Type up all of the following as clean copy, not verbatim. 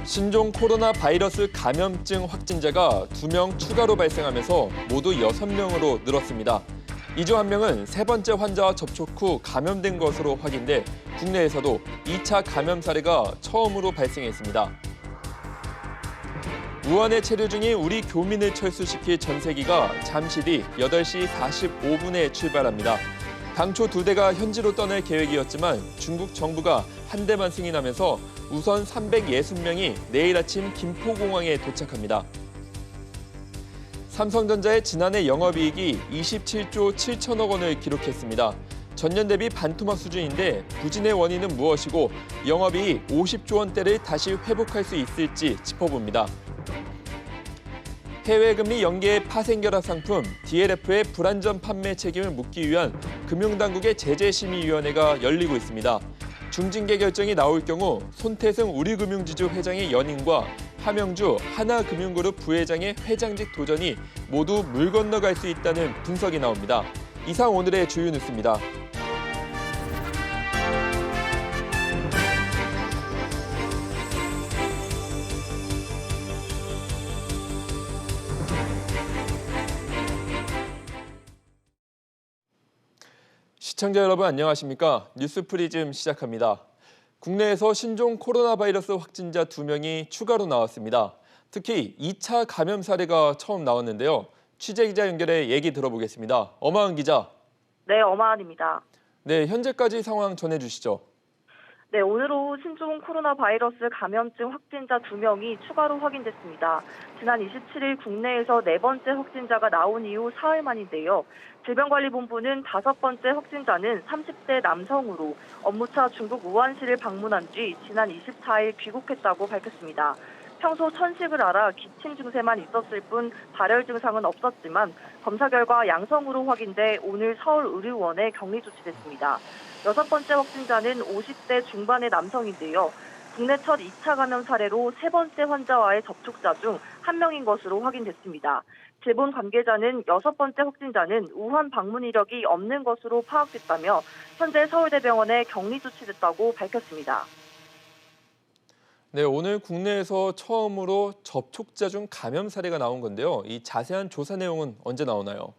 신종 코로나 바이러스 감염증 확진자가 2명 추가로 발생하면서 모두 6명으로 늘었습니다. 이 중 1명은 세 번째 환자와 접촉 후 감염된 것으로 확인돼 국내에서도 2차 감염 사례가 처음으로 발생했습니다. 우한에 체류 중인 우리 교민을 철수시킬 전세기가 잠시 뒤 8시 45분에 출발합니다. 당초 2대가 현지로 떠날 계획이었지만 중국 정부가 한 대만 승인하면서 우선 360명이 내일 아침 김포공항에 도착합니다. 삼성전자의 지난해 영업이익이 27조 7천억 원을 기록했습니다. 전년 대비 반토막 수준인데 부진의 원인은 무엇이고 영업이익 50조 원대를 다시 회복할 수 있을지 짚어봅니다. 해외 금리 연계의 파생결합 상품 DLF의 불안전 판매 책임을 묻기 위한 금융당국의 제재심의위원회가 열리고 있습니다. 중징계 결정이 나올 경우 손태승 우리금융지주 회장의 연임과 하명주 하나금융그룹 부회장의 회장직 도전이 모두 물 건너갈 수 있다는 분석이 나옵니다. 이상 오늘의 주요 뉴스입니다. 시청자 여러분 안녕하십니까? 뉴스프리즘 시작합니다. 국내에서 신종 코로나 바이러스 확진자 2명이 추가로 나왔습니다. 특히 2차 감염 사례가 처음 나왔는데요. 취재기자 연결해 얘기 들어보겠습니다. 엄하은 기자. 네, 엄하은입니다. 네, 현재까지 상황 전해주시죠. 네, 오늘 오후 신종 코로나 바이러스 감염증 확진자 2명이 추가로 확인됐습니다. 지난 27일 국내에서 4번째 확진자가 나온 이후 사흘 만인데요. 질병관리본부는 5번째 확진자는 30대 남성으로 업무차 중국 우한시를 방문한 뒤 지난 24일 귀국했다고 밝혔습니다. 평소 천식을 앓아 기침 증세만 있었을 뿐 발열 증상은 없었지만 검사 결과 양성으로 확인돼 오늘 서울의료원에 격리 조치됐습니다. 6번째 확진자는 50대 중반의 남성인데요. 국내 첫 2차 감염 사례로 3번째 환자와의 접촉자 중 1명인 것으로 확인됐습니다. 질본 관계자는 6번째 확진자는 우한 방문 이력이 없는 것으로 파악됐다며 현재 서울대병원에 격리 조치됐다고 밝혔습니다. 네, 오늘 국내에서 처음으로 접촉자 중 감염 사례가 나온 건데요. 이 자세한 조사 내용은 언제 나오나요?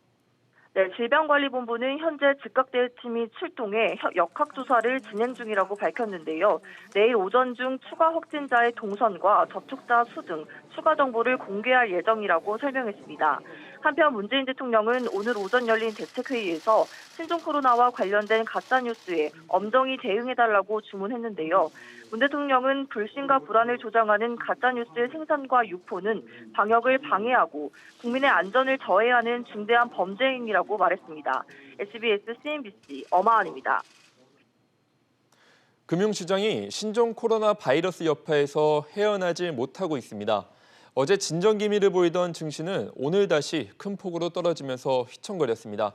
네, 질병관리본부는 현재 즉각대응팀이 출동해 역학조사를 진행 중이라고 밝혔는데요. 내일 오전 중 추가 확진자의 동선과 접촉자 수 등 추가 정보를 공개할 예정이라고 설명했습니다. 한편 문재인 대통령은 오늘 오전 열린 대책회의에서 신종 코로나와 관련된 가짜뉴스에 엄정히 대응해달라고 주문했는데요. 문 대통령은 불신과 불안을 조장하는 가짜뉴스의 생산과 유포는 방역을 방해하고 국민의 안전을 저해하는 중대한 범죄 행위라고 말했습니다. SBS CNBC 엄하은입니다. 금융시장이 신종 코로나 바이러스 여파에서 헤어나지 못하고 있습니다. 어제 진정기미를 보이던 증시는 오늘 다시 큰 폭으로 떨어지면서 휘청거렸습니다.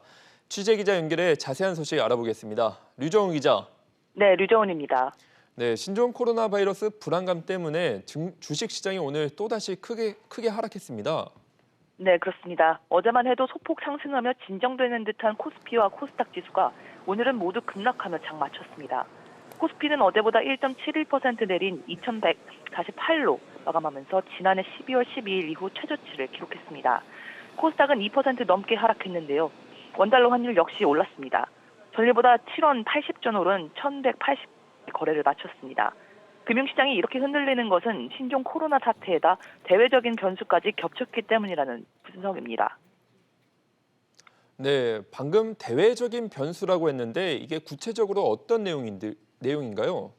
취재기자 연결해 자세한 소식 알아보겠습니다. 류정훈 기자. 네, 류정훈입니다. 네, 신종 코로나 바이러스 불안감 때문에 주식시장이 오늘 또다시 크게 하락했습니다. 네, 그렇습니다. 어제만 해도 소폭 상승하며 진정되는 듯한 코스피와 코스닥 지수가 오늘은 모두 급락하며 장 마쳤습니다. 코스피는 어제보다 1.71% 내린 2148로 마감하면서 지난해 12월 12일 이후 최저치를 기록했습니다. 코스닥은 2% 넘게 하락했는데요. 원달러 환율 역시 올랐습니다. 전일보다 7원 80전 오른 1180 거래를 마쳤습니다. 금융시장이 이렇게 흔들리는 것은 신종 코로나 사태에다 대외적인 변수까지 겹쳤기 때문이라는 분석입니다. 네, 방금 대외적인 변수라고 했는데 이게 구체적으로 어떤 내용인가요?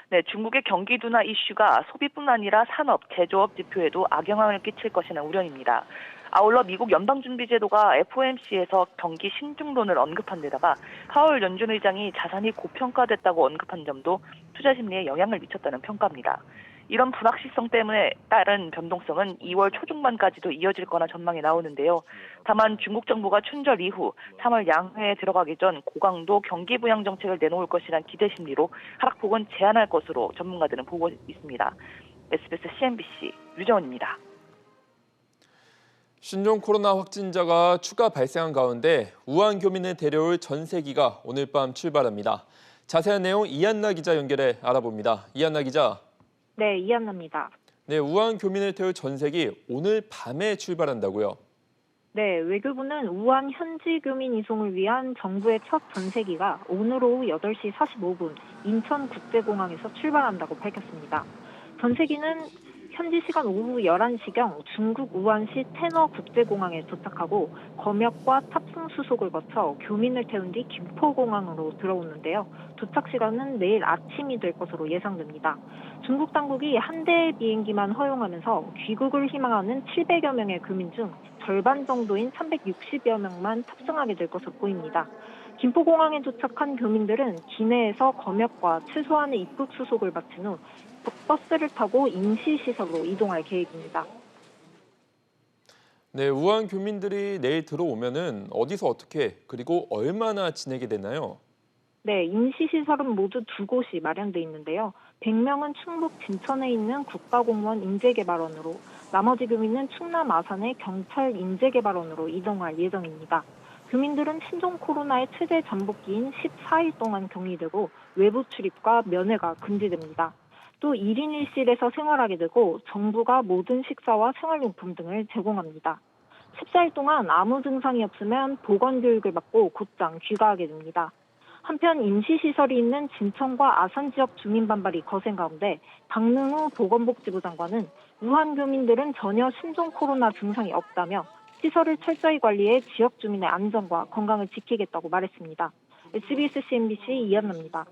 네, 중국의 경기 둔화 이슈가 소비뿐 아니라 산업, 제조업 지표에도 악영향을 끼칠 것이라는 우려입니다. 아울러 미국 연방준비제도가 FOMC에서 경기 신중론을 언급한 데다가 파월 연준 의장이 자산이 고평가됐다고 언급한 점도 투자 심리에 영향을 미쳤다는 평가입니다. 이런 불확실성 때문에 따른 변동성은 2월 초중반까지도 이어질 거나 전망이 나오는데요. 다만 중국 정부가 춘절 이후 3월 양회에 들어가기 전 고강도 경기 부양 정책을 내놓을 것이란 기대 심리로 하락폭은 제한할 것으로 전문가들은 보고 있습니다. SBS CNBC 류정훈입니다. 신종 코로나 확진자가 추가 발생한 가운데 우한 교민을 데려올 전세기가 오늘 밤 출발합니다. 자세한 내용 이한나 기자 연결해 알아봅니다. 이한나 기자. 네, 이한나입니다. 네, 우한 교민을 태울 전색이 오늘 밤에 출발한다고요. 네, 외교부는 우한 현지 교민 이송을 위한 정부의 첫 전세기가 오늘 오후 8시 45분 인천국제공항에서 출발한다고 밝혔습니다. 전세기는 현지 시간 오후 11시경 중국 우한시 태너 국제공항에 도착하고 검역과 탑승 수속을 거쳐 교민을 태운 뒤 김포공항으로 들어오는데요. 도착 시간은 내일 아침이 될 것으로 예상됩니다. 중국 당국이 한 대의 비행기만 허용하면서 귀국을 희망하는 700여 명의 교민 중 절반 정도인 360여 명만 탑승하게 될 것으로 보입니다. 김포공항에 도착한 교민들은 기내에서 검역과 최소한의 입국 수속을 마친 후 버스를 타고 임시시설로 이동할 계획입니다. 네, 우한 교민들이 내일 들어오면은 어디서 어떻게 그리고 얼마나 지내게 되나요? 네, 임시시설은 모두 2곳이 마련돼 있는데요. 100명은 충북 진천에 있는 국가공무원 인재개발원으로, 나머지 교민은 충남 아산의 경찰 인재개발원으로 이동할 예정입니다. 교민들은 신종 코로나의 최대 잠복기인 14일 동안 격리되고 외부 출입과 면회가 금지됩니다. 또 1인 1실에서 생활하게 되고 정부가 모든 식사와 생활용품 등을 제공합니다. 14일 동안 아무 증상이 없으면 보건교육을 받고 곧장 귀가하게 됩니다. 한편 임시시설이 있는 진천과 아산 지역 주민 반발이 거센 가운데 박능우 보건복지부 장관은 우한 교민들은 전혀 신종 코로나 증상이 없다며 시설을 철저히 관리해 지역 주민의 안전과 건강을 지키겠다고 말했습니다. SBS CNBC 이현나입니다.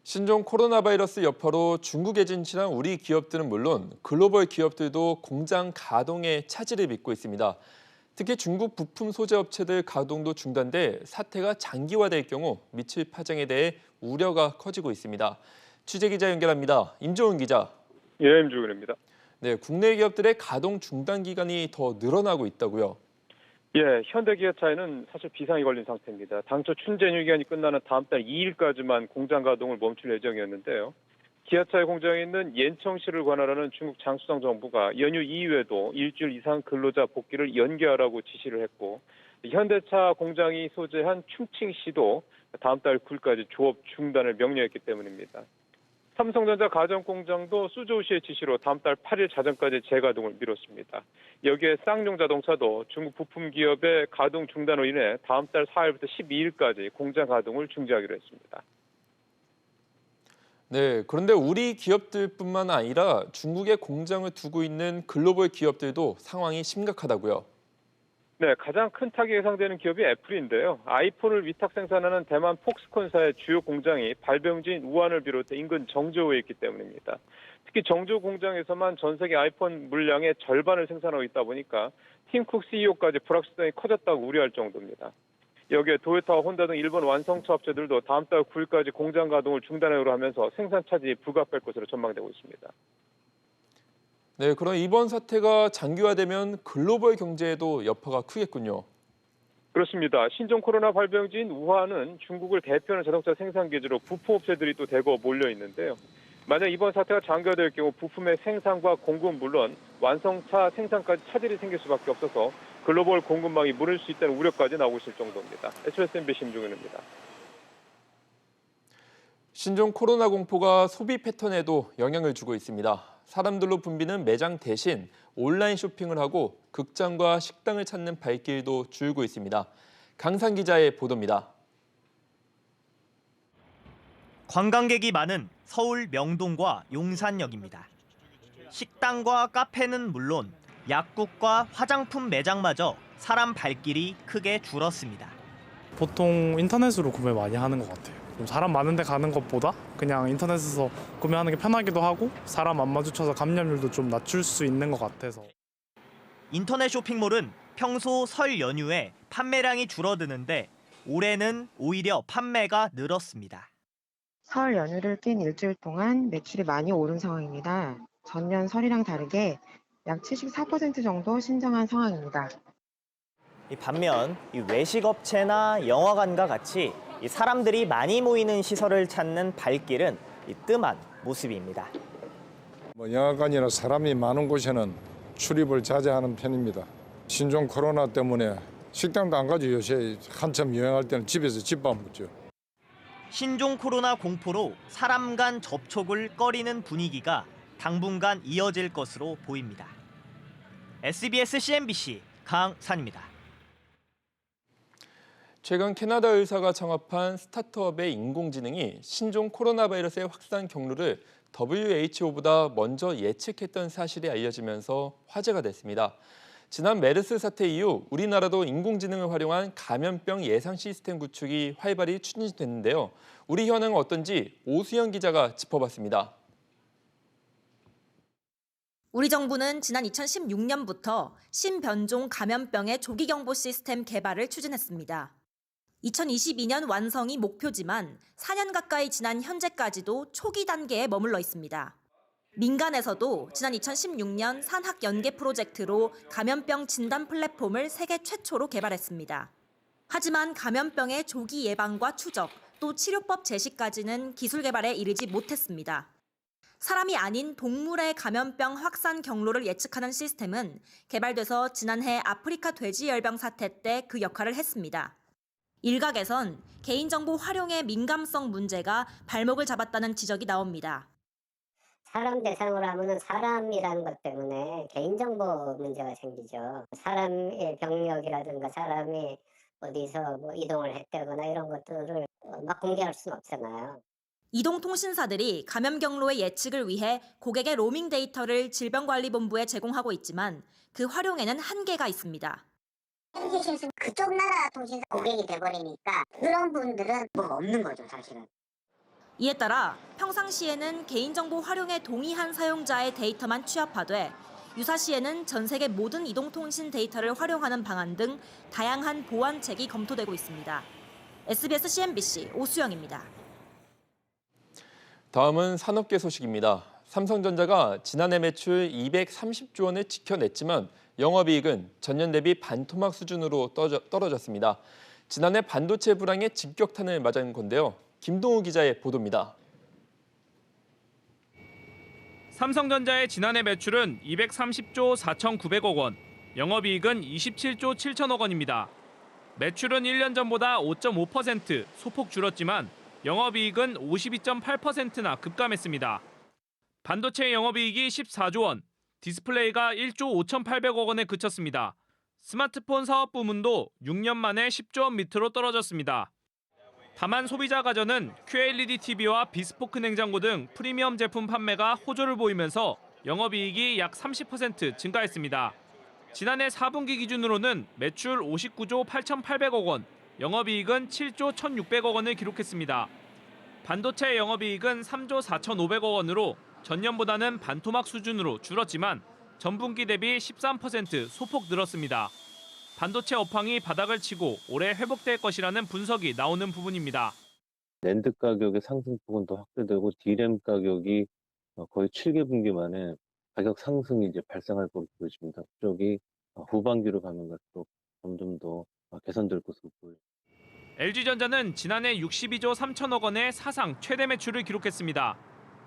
신종 코로나 바이러스 여파로 중국에 진출한 우리 기업들은 물론 글로벌 기업들도 공장 가동에 차질을 빚고 있습니다. 특히 중국 부품 소재 업체들 가동도 중단돼 사태가 장기화될 경우 미칠 파장에 대해 우려가 커지고 있습니다. 취재 기자 연결합니다. 임종훈 기자. 예, 임종훈입니다. 네, 국내 기업들의 가동 중단 기간이 더 늘어나고 있다고요. 예, 현대기아차에는 사실 비상이 걸린 상태입니다. 당초 춘제휴 기간이 끝나는 다음 달 2일까지만 공장 가동을 멈출 예정이었는데요. 기아차의 공장에 있는 옌청시를 관할하는 중국 장수당 정부가 연휴 이후에도 일주일 이상 근로자 복귀를 연기하라고 지시를 했고, 현대차 공장이 소재한 충칭시도 다음 달 9일까지 조업 중단을 명령했기 때문입니다. 삼성전자 가전공장도 수저우시의 지시로 다음 달 8일 자정까지 재가동을 미뤘습니다. 여기에 쌍용 자동차도 중국 부품 기업의 가동 중단으로 인해 다음 달 4일부터 12일까지 공장 가동을 중지하기로 했습니다. 네, 그런데 우리 기업들뿐만 아니라 중국에 공장을 두고 있는 글로벌 기업들도 상황이 심각하다고요. 네, 가장 큰 타격이 예상되는 기업이 애플인데요. 아이폰을 위탁 생산하는 대만 폭스콘사의 주요 공장이 발병지인 우한을 비롯해 인근 정저우에 있기 때문입니다. 특히 정저우 공장에서만 전 세계 아이폰 물량의 절반을 생산하고 있다 보니까 팀쿡 CEO까지 불확실성이 커졌다고 우려할 정도입니다. 여기에 도요타와 혼다 등 일본 완성차 업체들도 다음 달 9일까지 공장 가동을 중단하기로 하면서 생산 차질이 부각될 것으로 전망되고 있습니다. 네, 그럼 이번 사태가 장기화되면 글로벌 경제에도 여파가 크겠군요. 그렇습니다. 신종 코로나 발병지인 우한은 중국을 대표하는 자동차 생산 기지로 부품업체들이 또 대거 몰려 있는데요. 만약 이번 사태가 장기화될 경우 부품의 생산과 공급은 물론 완성차 생산까지 차질이 생길 수밖에 없어서 글로벌 공급망이 무너질 수 있다는 우려까지 나오고 있을 정도입니다. SBS 임종윤입니다. 신종 코로나 공포가 소비 패턴에도 영향을 주고 있습니다. 사람들로 붐비는 매장 대신 온라인 쇼핑을 하고 극장과 식당을 찾는 발길도 줄고 있습니다. 강상 기자의 보도입니다. 관광객이 많은 서울 명동과 용산역입니다. 식당과 카페는 물론 약국과 화장품 매장마저 사람 발길이 크게 줄었습니다. 보통 인터넷으로 구매 많이 하는 것 같아요. 좀 사람 많은 데 가는 것보다 그냥 인터넷에서 구매하는 게 편하기도 하고 사람 안 마주쳐서 감염률도 좀 낮출 수 있는 것 같아서. 인터넷 쇼핑몰은 평소 설 연휴에 판매량이 줄어드는데 올해는 오히려 판매가 늘었습니다. 설 연휴를 낀 일주일 동안 매출이 많이 오른 상황입니다. 전년 설이랑 다르게 약 74% 정도 신장한 상황입니다. 반면 외식업체나 영화관과 같이 사람들이 많이 모이는 시설을 찾는 발길은 뜸한 모습입니다. 영화관이나 사람이 많은 곳에는 출입을 자제하는 편입니다. 신종 코로나 때문에 식당도 안 가죠. 요새 한참 유행할 때는 집에서 집밥 먹죠. 신종 코로나 공포로 사람 간 접촉을 꺼리는 분위기가 당분간 이어질 것으로 보입니다. SBS CNBC 강산입니다. 최근 캐나다 의사가 창업한 스타트업의 인공지능이 신종 코로나 바이러스의 확산 경로를 WHO보다 먼저 예측했던 사실이 알려지면서 화제가 됐습니다. 지난 메르스 사태 이후 우리나라도 인공지능을 활용한 감염병 예상 시스템 구축이 활발히 추진됐는데요. 우리 현황은 어떤지 오수영 기자가 짚어봤습니다. 우리 정부는 지난 2016년부터 신변종 감염병의 조기 경보 시스템 개발을 추진했습니다. 2022년 완성이 목표지만 4년 가까이 지난 현재까지도 초기 단계에 머물러 있습니다. 민간에서도 지난 2016년 산학연계 프로젝트로 감염병 진단 플랫폼을 세계 최초로 개발했습니다. 하지만 감염병의 조기 예방과 추적, 또 치료법 제시까지는 기술 개발에 이르지 못했습니다. 사람이 아닌 동물의 감염병 확산 경로를 예측하는 시스템은 개발돼서 지난해 아프리카 돼지열병 사태 때 그 역할을 했습니다. 일각에선 개인정보 활용의 민감성 문제가 발목을 잡았다는 지적이 나옵니다. 사람 대상으로 하면은 사람이라는 것 때문에 개인정보 문제가 생기죠. 사람의 병력이라든가 사람이 어디서 뭐 이동을 했다거나 이런 것들을 막 공개할 수는 없잖아요. 이동통신사들이 감염 경로의 예측을 위해 고객의 로밍 데이터를 질병관리본부에 제공하고 있지만 그 활용에는 한계가 있습니다. 현지에서 그쪽 나라 통신사 고객이 돼버리니까 그런 분들은 뭐 없는 거죠, 사실은. 이에 따라 평상시에는 개인정보 활용에 동의한 사용자의 데이터만 취합하되 유사시에는 전 세계 모든 이동통신 데이터를 활용하는 방안 등 다양한 보완책이 검토되고 있습니다. SBS CNBC 오수영입니다. 다음은 산업계 소식입니다. 삼성전자가 지난해 매출 230조 원을 지켜냈지만 영업이익은 전년 대비 반토막 수준으로 떨어졌습니다. 지난해 반도체 불황에 직격탄을 맞은 건데요. 김동우 기자의 보도입니다. 삼성전자의 지난해 매출은 230조 4,900억 원, 영업이익은 27조 7천억 원입니다. 매출은 1년 전보다 5.5% 소폭 줄었지만 영업이익은 52.8%나 급감했습니다. 반도체 영업이익이 14조 원, 디스플레이가 1조 5,800억 원에 그쳤습니다. 스마트폰 사업 부문도 6년 만에 10조 원 밑으로 떨어졌습니다. 다만 소비자 가전은 QLED TV와 비스포크 냉장고 등 프리미엄 제품 판매가 호조를 보이면서 영업이익이 약 30% 증가했습니다. 지난해 4분기 기준으로는 매출 59조 8,800억 원, 영업이익은 7조 1,600억 원을 기록했습니다. 반도체 영업이익은 3조 4,500억 원으로 전년보다는 반토막 수준으로 줄었지만 전분기 대비 13% 소폭 늘었습니다. 반도체 업황이 바닥을 치고 올해 회복될 것이라는 분석이 나오는 부분입니다. 낸드 가격의 상승폭은 더 확대되고 D램 가격이 거의 7개분기 만에 가격 상승이 이제 발생할 것으로 보여집니다. 그쪽이 후반기로 가면 갈수록 점점 더 개선될 것으로 보입니다. LG전자는 지난해 62조 3천억 원의 사상 최대 매출을 기록했습니다.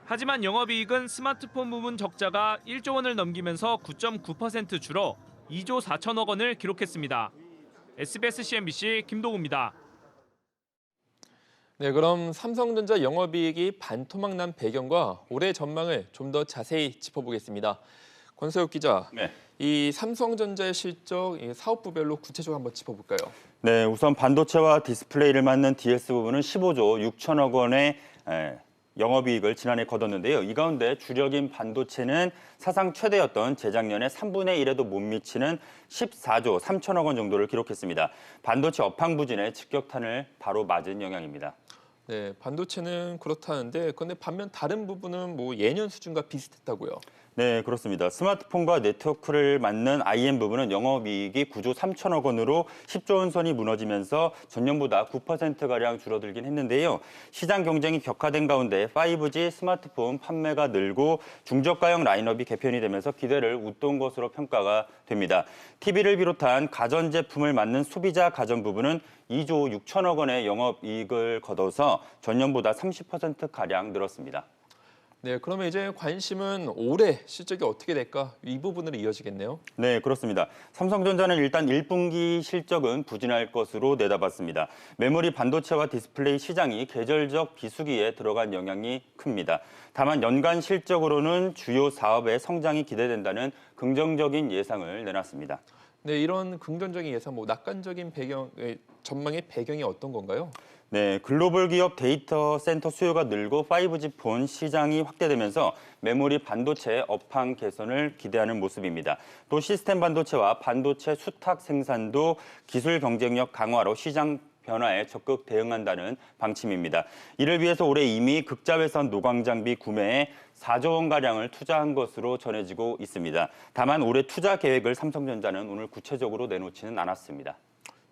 하지만 영업이익은 스마트폰 부문 적자가 1조 원을 넘기면서 9.9% 줄어 2조 4천억 원을 기록했습니다. SBS CNBC 김동우입니다. 네, 그럼 삼성전자 영업이익이 반토막 난 배경과 올해 전망을 좀 더 자세히 짚어보겠습니다. 권서욱 기자, 이 삼성전자의 실적 사업부별로 구체적으로 한번 짚어볼까요? 네, 우선 반도체와 디스플레이를 맡는 DS 부분은 15조 6천억 원의 영업이익을 지난해 거뒀는데요. 이 가운데 주력인 반도체는 사상 최대였던 재작년에 3분의 1에도 못 미치는 14조 3천억 원 정도를 기록했습니다. 반도체 업황 부진에 직격탄을 바로 맞은 영향입니다. 네, 반도체는 그렇다는데 그런데 반면 다른 부분은 뭐 예년 수준과 비슷했다고요? 네, 그렇습니다. 스마트폰과 네트워크를 맡는 IM 부분은 영업이익이 9조 3천억 원으로 10조 원 선이 무너지면서 전년보다 9%가량 줄어들긴 했는데요. 시장 경쟁이 격화된 가운데 5G 스마트폰 판매가 늘고 중저가형 라인업이 개편이 되면서 기대를 웃돈 것으로 평가가 됩니다. TV를 비롯한 가전제품을 맡는 소비자 가전 부분은 2조 6천억 원의 영업이익을 거둬서 전년보다 30%가량 늘었습니다. 네, 그러면 이제 관심은 올해 실적이 어떻게 될까? 이 부분으로 이어지겠네요. 네, 그렇습니다. 삼성전자는 일단 1분기 실적은 부진할 것으로 내다봤습니다. 메모리 반도체와 디스플레이 시장이 계절적 비수기에 들어간 영향이 큽니다. 다만 연간 실적으로는 주요 사업의 성장이 기대된다는 긍정적인 예상을 내놨습니다. 네, 이런 긍정적인 예상, 낙관적인 전망의 배경이 어떤 건가요? 네, 글로벌 기업 데이터 센터 수요가 늘고 5G 폰 시장이 확대되면서 메모리 반도체 업황 개선을 기대하는 모습입니다. 또 시스템 반도체와 반도체 수탁 생산도 기술 경쟁력 강화로 시장 변화에 적극 대응한다는 방침입니다. 이를 위해서 올해 이미 극자외선 노광 장비 구매에 4조 원가량을 투자한 것으로 전해지고 있습니다. 다만 올해 투자 계획을 삼성전자는 오늘 구체적으로 내놓지는 않았습니다.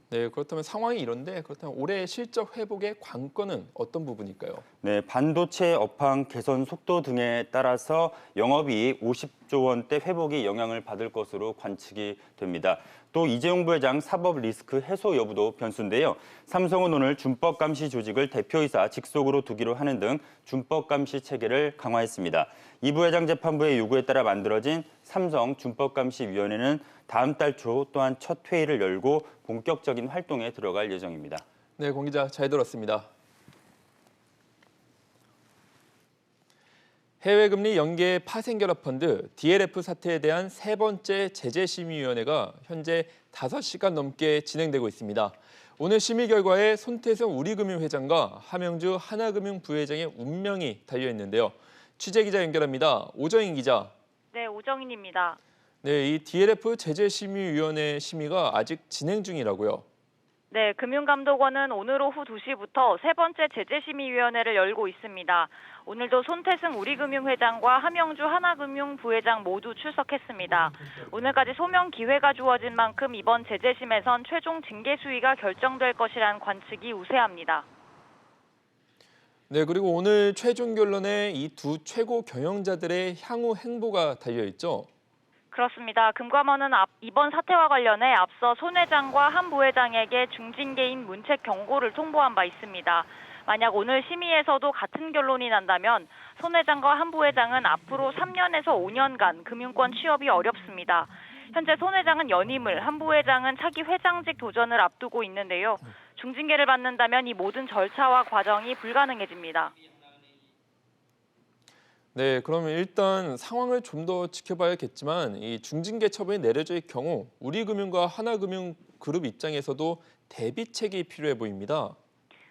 네, 그렇다면 상황이 이런데 그렇다면 올해 실적 회복의 관건은 어떤 부분일까요? 네, 반도체 업황 개선 속도 등에 따라서 영업이익 50조 원대 회복이 영향을 받을 것으로 관측이 됩니다. 또 이재용 부회장 사법 리스크 해소 여부도 변수인데요. 삼성은 오늘 준법 감시 조직을 대표이사 직속으로 두기로 하는 등 준법 감시 체계를 강화했습니다. 이 부회장 재판부의 요구에 따라 만들어진 삼성 준법감시위원회는 다음 달 초 또한 첫 회의를 열고 본격적인 활동에 들어갈 예정입니다. 네, 공 기자 잘 들었습니다. 해외금리 연계 파생결합 펀드 DLF 사태에 대한 세 번째 제재심의위원회가 현재 5시간 넘게 진행되고 있습니다. 오늘 심의 결과에 손태승 우리금융회장과 하명주 하나금융 부회장의 운명이 달려있는데요. 취재기자 연결합니다. 오정인 기자. 네, 오정인입니다. 네, 이 DLF 제재심의위원회 심의가 아직 진행 중이라고요. 네, 금융감독원은 오늘 오후 2시부터 세 번째 제재심의위원회를 열고 있습니다. 오늘도 손태승 우리금융회장과 하명주 하나금융 부회장 모두 출석했습니다. 오늘까지 소명 기회가 주어진 만큼 이번 제재심에선 최종 징계 수위가 결정될 것이라는 관측이 우세합니다. 네, 그리고 오늘 최종 결론에 이 두 최고 경영자들의 향후 행보가 달려있죠. 그렇습니다. 금감원은 이번 사태와 관련해 앞서 손 회장과 한 부회장에게 중징계인 문책 경고를 통보한 바 있습니다. 만약 오늘 심의에서도 같은 결론이 난다면 손 회장과 한 부회장은 앞으로 3년에서 5년간 금융권 취업이 어렵습니다. 현재 손 회장은 연임을, 한 부회장은 차기 회장직 도전을 앞두고 있는데요. 중징계를 받는다면 이 모든 절차와 과정이 불가능해집니다. 네, 그러면 일단 상황을 좀 더 지켜봐야겠지만 이 중징계 처분이 내려질 경우 우리금융과 하나금융 그룹 입장에서도 대비책이 필요해 보입니다.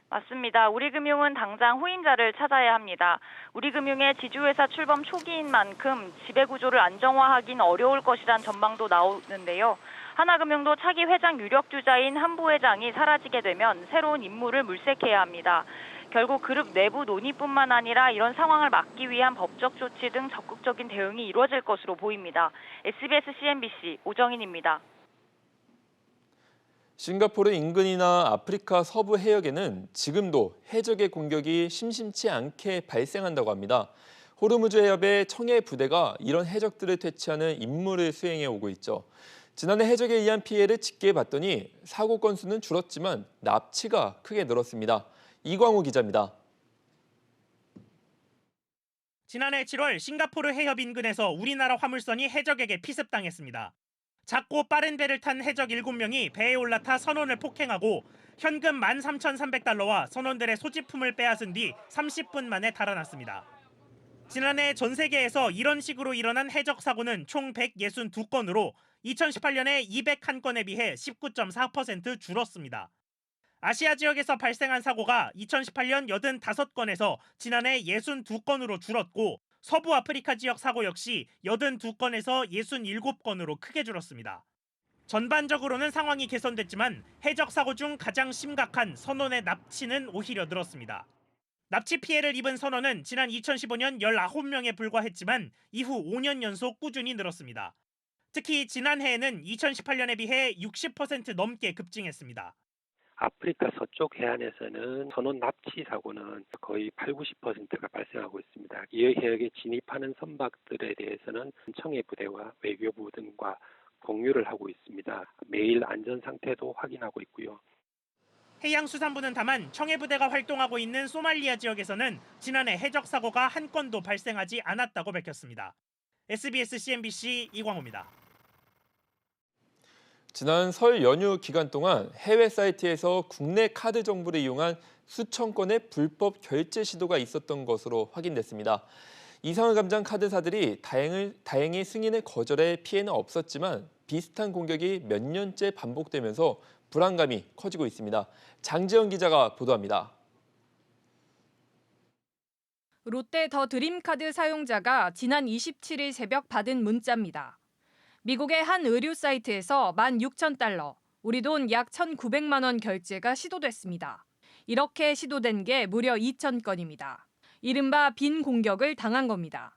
맞습니다. 우리금융은 당장 후임자를 찾아야 합니다. 우리금융의 지주회사 출범 초기인 만큼 지배구조를 안정화하긴 어려울 것이란 전망도 나오는데요. 하나금융도 차기 회장 유력주자인 한 부회장이 사라지게 되면 새로운 인물을 물색해야 합니다. 결국 그룹 내부 논의뿐만 아니라 이런 상황을 막기 위한 법적 조치 등 적극적인 대응이 이루어질 것으로 보입니다. SBS CNBC 오정인입니다. 싱가포르 인근이나 아프리카 서부 해역에는 지금도 해적의 공격이 심심치 않게 발생한다고 합니다. 호르무즈 해협의 청해 부대가 이런 해적들을 퇴치하는 임무를 수행해 오고 있죠. 지난해 해적에 의한 피해를 집계해봤더니 사고 건수는 줄었지만 납치가 크게 늘었습니다. 이광우 기자입니다. 지난해 7월 싱가포르 해협 인근에서 우리나라 화물선이 해적에게 피습당했습니다. 작고 빠른 배를 탄 해적 7명이 배에 올라타 선원을 폭행하고 현금 13,300달러와 선원들의 소지품을 빼앗은 뒤 30분 만에 달아났습니다. 지난해 전 세계에서 이런 식으로 일어난 해적 사고는 총 162건으로 2018년에 201건에 비해 19.4% 줄었습니다. 아시아 지역에서 발생한 사고가 2018년 85건에서 지난해 62건으로 줄었고 서부 아프리카 지역 사고 역시 82건에서 67건으로 크게 줄었습니다. 전반적으로는 상황이 개선됐지만 해적 사고 중 가장 심각한 선원의 납치는 오히려 늘었습니다. 납치 피해를 입은 선원은 지난 2015년 19명에 불과했지만 이후 5년 연속 꾸준히 늘었습니다. 특히 지난해에는 2018년에 비해 60% 넘게 급증했습니다. 아프리카 서쪽 해안에서는 선원 납치 사고는 거의 80~90%가 발생하고 있습니다. 이 해역에 진입하는 선박들에 대해서는 청해 부대와 외교부 등과 공유를 하고 있습니다. 매일 안전 상태도 확인하고 있고요. 해양수산부는 다만 청해부대가 활동하고 있는 소말리아 지역에서는 지난해 해적 사고가 한 건도 발생하지 않았다고 밝혔습니다. SBS CNBC 이광호입니다. 지난 설 연휴 기간 동안 해외 사이트에서 국내 카드 정보를 이용한 수천 건의 불법 결제 시도가 있었던 것으로 확인됐습니다. 이상을 감지한 카드사들이 다행히 승인을 거절해 피해는 없었지만 비슷한 공격이 몇 년째 반복되면서 불안감이 커지고 있습니다. 장지연 기자가 보도합니다. 롯데 더 드림카드 사용자가 지난 27일 새벽 받은 문자입니다. 미국의 한 의류 사이트에서 16,000달러, 우리 돈 약 1,900만 원 결제가 시도됐습니다. 이렇게 시도된 게 무려 2,000건입니다. 이른바 빈 공격을 당한 겁니다.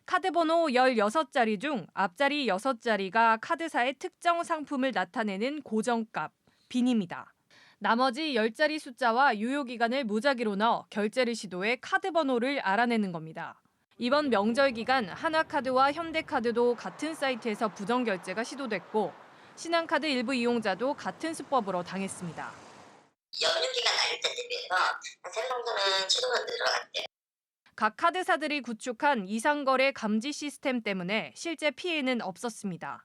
카드 번호 16자리 중 앞자리 6자리가 카드사의 특정 상품을 나타내는 고정값, 빈입니다. 나머지 10자리 숫자와 유효기간을 무작위로 넣어 결제를 시도해 카드 번호를 알아내는 겁니다. 이번 명절 기간 하나카드와 현대카드도 같은 사이트에서 부정 결제가 시도됐고 신한카드 일부 이용자도 같은 수법으로 당했습니다. 연휴 기간 아닐 때 대비해서 한 3배 정도는 시도가 늘어났대요. 각 카드사들이 구축한 이상거래 감지 시스템 때문에 실제 피해는 없었습니다.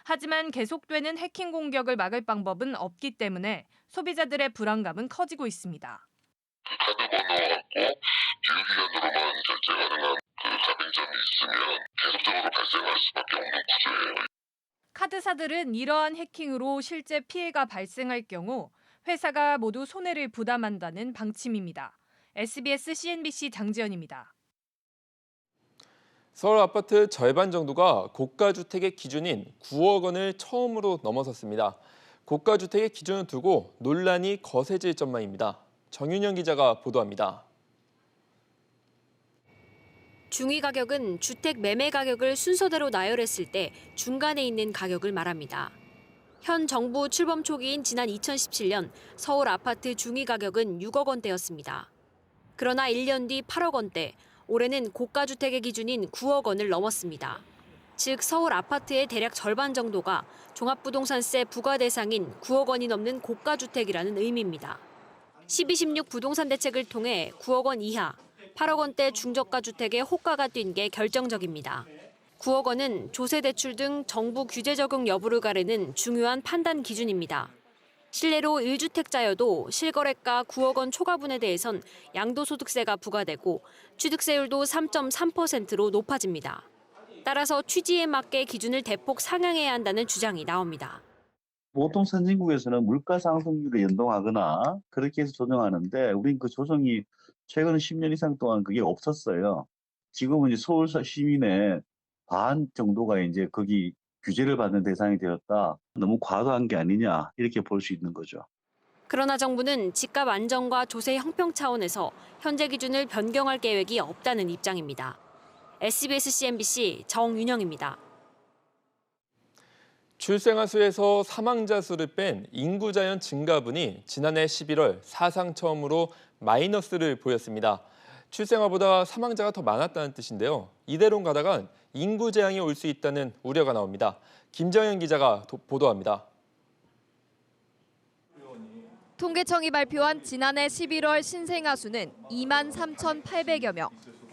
하지만 계속되는 해킹 공격을 막을 방법은 없기 때문에 소비자들의 불안감은 커지고 있습니다. 카드 번호하고 유효기간으로만 결제 가능한 가맹점이 있으면 계속적으로 발생할 수밖에 없는 구조예요. 카드사들은 이러한 해킹으로 실제 피해가 발생할 경우 회사가 모두 손해를 부담한다는 방침입니다. SBS CNBC 장지연입니다. 서울 아파트 절반 정도가 고가주택의 기준인 9억 원을 처음으로 넘어섰습니다. 고가주택의 기준을 두고 논란이 거세질 전망입니다. 정윤영 기자가 보도합니다. 중위 가격은 주택 매매 가격을 순서대로 나열했을 때 중간에 있는 가격을 말합니다. 현 정부 출범 초기인 지난 2017년 서울 아파트 중위 가격은 6억 원대였습니다. 그러나 1년 뒤 8억 원대, 올해는 고가주택의 기준인 9억 원을 넘었습니다. 즉 서울 아파트의 대략 절반 정도가 종합부동산세 부과 대상인 9억 원이 넘는 고가주택이라는 의미입니다. 1216 부동산 대책을 통해 9억 원 이하, 8억 원대 중저가 주택의 호가가 뛴 게 결정적입니다. 9억 원은 조세 대출 등 정부 규제 적용 여부를 가르는 중요한 판단 기준입니다. 실례로 1주택자여도 실거래가 9억 원 초과분에 대해선 양도소득세가 부과되고 취득세율도 3.3%로 높아집니다. 따라서 취지에 맞게 기준을 대폭 상향해야 한다는 주장이 나옵니다. 보통 선진국에서는 물가 상승률을 연동하거나 그렇게 해서 조정하는데 우린 그 조정이 최근 10년 이상 동안 그게 없었어요. 지금은 이제 서울 시민의 반 정도가 이제 거기 규제를 받는 대상이 되었다. 너무 과도한 게 아니냐 이렇게 볼 수 있는 거죠. 그러나 정부는 집값 안정과 조세 형평 차원에서 현재 기준을 변경할 계획이 없다는 입장입니다. SBS CNBC 정윤영입니다. 출생아 수에서 사망자 수를 뺀 인구자연 증가분이 지난해 11월 사상 처음으로 마이너스를 보였습니다. 출생아보다 사망자가 더 많았다는 뜻인데요. 이대로 가다간 인구 재앙이 올 수 있다는 우려가 나옵니다. 김정현 기자가 보도합니다. 통계청이 발표한 지난해 11월 신생아 수는 23,800여 명.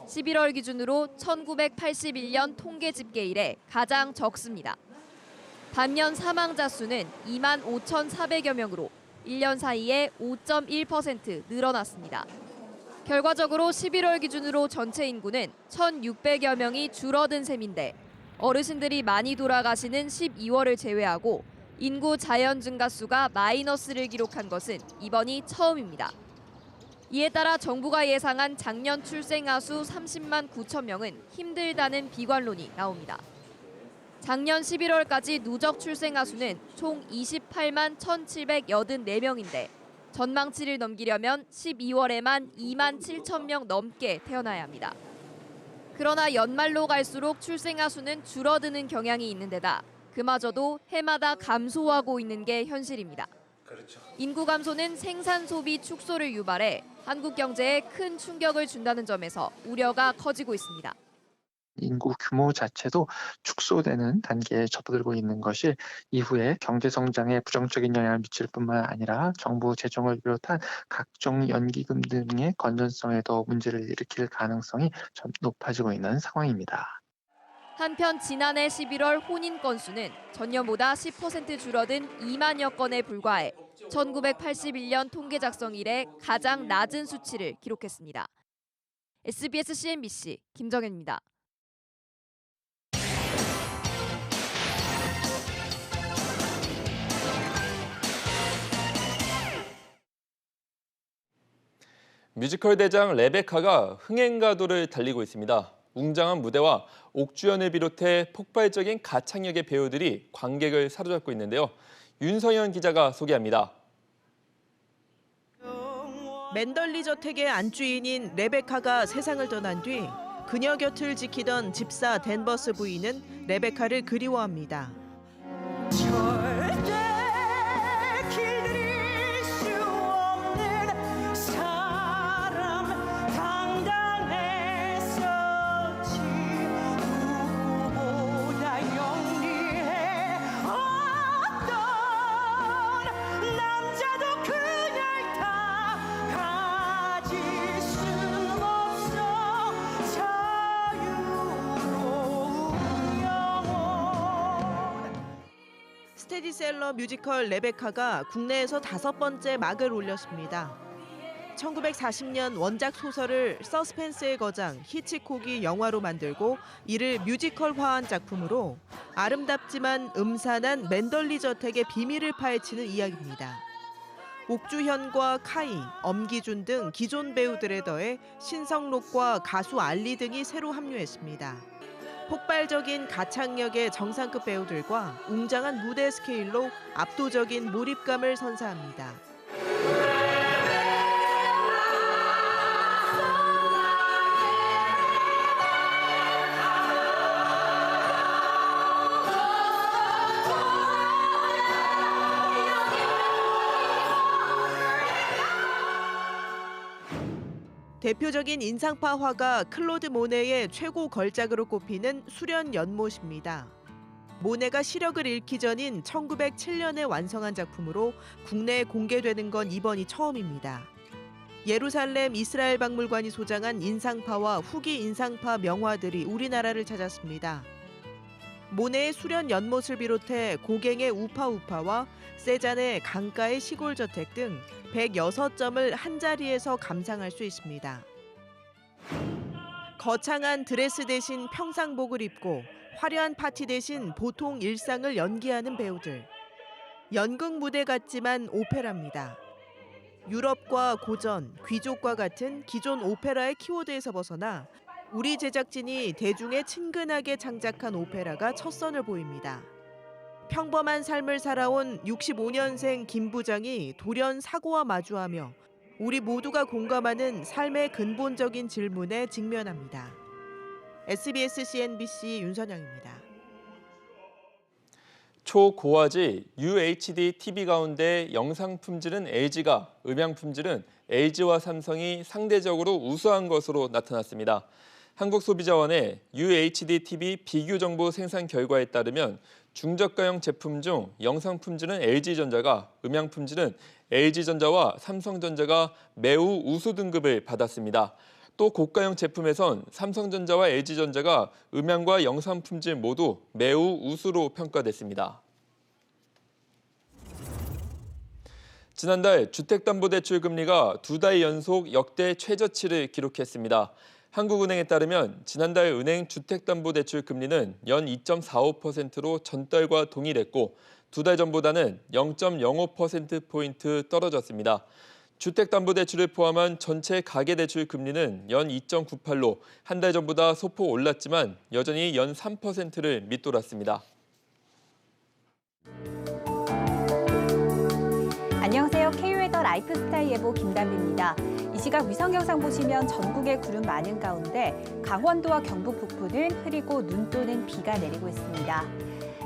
11월 기준으로 1981년 통계 집계 이래 가장 적습니다. 반면 사망자 수는 25,400여 명으로 1년 사이에 5.1% 늘어났습니다. 결과적으로 11월 기준으로 전체 인구는 1,600여 명이 줄어든 셈인데 어르신들이 많이 돌아가시는 12월을 제외하고 인구 자연 증가수가 마이너스를 기록한 것은 이번이 처음입니다. 이에 따라 정부가 예상한 작년 출생아 수 30만 9천 명은 힘들다는 비관론이 나옵니다. 작년 11월까지 누적 출생아 수는 총 28만 1,784명인데 전망치를 넘기려면 12월에만 2만 7천 명 넘게 태어나야 합니다. 그러나 연말로 갈수록 출생아 수는 줄어드는 경향이 있는 데다 그마저도 해마다 감소하고 있는 게 현실입니다. 인구 감소는 생산 소비 축소를 유발해 한국 경제에 큰 충격을 준다는 점에서 우려가 커지고 있습니다. 인구 규모 자체도 축소되는 단계에 접어들고 있는 것이 이후에 경제 성장에 부정적인 영향을 미칠 뿐만 아니라 정부 재정을 비롯한 각종 연기금 등의 건전성에도 문제를 일으킬 가능성이 좀 높아지고 있는 상황입니다. 한편 지난해 11월 혼인 건수는 전년보다 10% 줄어든 2만여 건에 불과해 1981년 통계 작성 이래 가장 낮은 수치를 기록했습니다. SBS CNBC 김정현입니다. 뮤지컬 대장 레베카가 흥행가도를 달리고 있습니다. 웅장한 무대와 옥주연을 비롯해 폭발적인 가창력의 배우들이 관객을 사로잡고 있는데요. 윤성현 기자가 소개합니다. 맨덜리 저택의 안주인인 레베카가 세상을 떠난 뒤 그녀 곁을 지키던 집사 댄버스 부인은 레베카를 그리워합니다. 스테디셀러 뮤지컬 레베카가 국내에서 5번째 막을 올렸습니다. 1940년 원작 소설을 서스펜스의 거장 히치콕이 영화로 만들고 이를 뮤지컬화한 작품으로 아름답지만 음산한 맨덜리 저택의 비밀을 파헤치는 이야기입니다. 옥주현과 카이, 엄기준 등 기존 배우들에 더해 신성록과 가수 알리 등이 새로 합류했습니다. 폭발적인 가창력의 정상급 배우들과 웅장한 무대 스케일로 압도적인 몰입감을 선사합니다. 대표적인 인상파 화가 클로드 모네의 최고 걸작으로 꼽히는 수련 연못입니다. 모네가 시력을 잃기 전인 1907년에 완성한 작품으로 국내에 공개되는 건 이번이 처음입니다. 예루살렘 이스라엘 박물관이 소장한 인상파와 후기 인상파 명화들이 우리나라를 찾았습니다. 모네의 수련 연못을 비롯해 고갱의 우파우파와 세잔의 강가의 시골저택 등 106점을 한자리에서 감상할 수 있습니다. 거창한 드레스 대신 평상복을 입고 화려한 파티 대신 보통 일상을 연기하는 배우들. 연극 무대 같지만 오페라입니다. 유럽과 고전, 귀족과 같은 기존 오페라의 키워드에서 벗어나 우리 제작진이 대중에 친근하게 창작한 오페라가 첫 선을 보입니다. 평범한 삶을 살아온 65년생 김 부장이 돌연 사고와 마주하며 우리 모두가 공감하는 삶의 근본적인 질문에 직면합니다. SBS CNBC 윤선영입니다. 초고화질 UHD TV 가운데 영상 품질은 LG가, 음향 품질은 LG와 삼성이 상대적으로 우수한 것으로 나타났습니다. 한국소비자원의 UHD TV 비교 정보 생산 결과에 따르면 중저가형 제품 중 영상 품질은 LG전자가, 음향 품질은 LG전자와 삼성전자가 매우 우수 등급을 받았습니다. 또 고가형 제품에선 삼성전자와 LG전자가 음향과 영상 품질 모두 매우 우수로 평가됐습니다. 지난달 주택담보대출 금리가 2달 연속 역대 최저치를 기록했습니다. 한국은행에 따르면 지난달 은행 주택담보대출 금리는 연 2.45%로 전달과 동일했고 2달 전보다는 0.05%포인트 떨어졌습니다. 주택담보대출을 포함한 전체 가계대출 금리는 연 2.98로 한 달 전보다 소폭 올랐지만 여전히 연 3%를 밑돌았습니다. 안녕하세요. K웨더 라이프스타일 예보 김담비입니다. 이 시각 위성 영상 보시면 전국에 구름 많은 가운데 강원도와 경북 북부는 흐리고 눈 또는 비가 내리고 있습니다.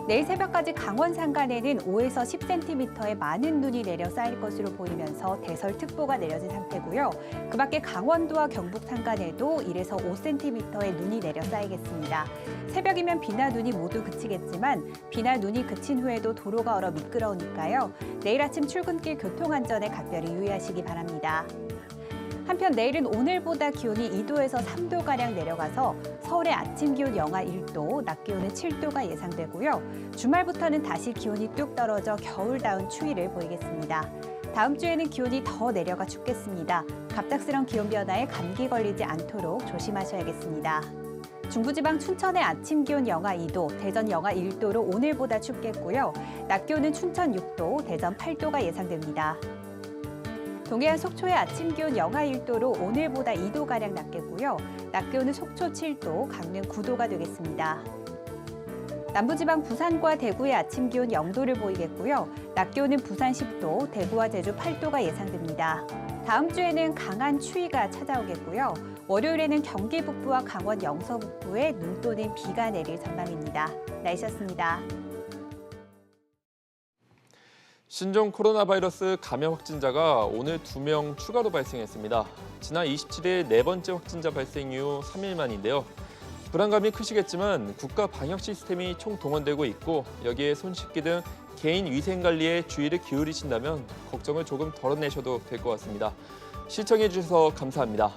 내일 새벽까지 강원 산간에는 5에서 10cm의 많은 눈이 내려 쌓일 것으로 보이면서 대설특보가 내려진 상태고요. 그 밖에 강원도와 경북 산간에도 1에서 5cm의 눈이 내려 쌓이겠습니다. 새벽이면 비나 눈이 모두 그치겠지만 비나 눈이 그친 후에도 도로가 얼어 미끄러우니까요. 내일 아침 출근길 교통안전에 각별히 유의하시기 바랍니다. 한편 내일은 오늘보다 기온이 2도에서 3도가량 내려가서 서울의 아침 기온 영하 1도, 낮 기온은 7도가 예상되고요. 주말부터는 다시 기온이 뚝 떨어져 겨울다운 추위를 보이겠습니다. 다음 주에는 기온이 더 내려가 춥겠습니다. 갑작스런 기온 변화에 감기 걸리지 않도록 조심하셔야겠습니다. 중부지방 춘천의 아침 기온 영하 2도, 대전 영하 1도로 오늘보다 춥겠고요. 낮 기온은 춘천 6도, 대전 8도가 예상됩니다. 동해안 속초의 아침 기온 영하 1도로 오늘보다 2도가량 낮겠고요. 낮 기온은 속초 7도, 강릉 9도가 되겠습니다. 남부지방 부산과 대구의 아침 기온 0도를 보이겠고요. 낮 기온은 부산 10도, 대구와 제주 8도가 예상됩니다. 다음 주에는 강한 추위가 찾아오겠고요. 월요일에는 경기 북부와 강원 영서 북부에 눈 또는 비가 내릴 전망입니다. 날씨였습니다. 신종 코로나 바이러스 감염 확진자가 오늘 2명 추가로 발생했습니다. 지난 27일 네 번째 확진자 발생 이후 3일 만인데요. 불안감이 크시겠지만 국가 방역 시스템이 총동원되고 있고 여기에 손 씻기 등 개인 위생 관리에 주의를 기울이신다면 걱정을 조금 덜어내셔도 될 것 같습니다. 시청해 주셔서 감사합니다.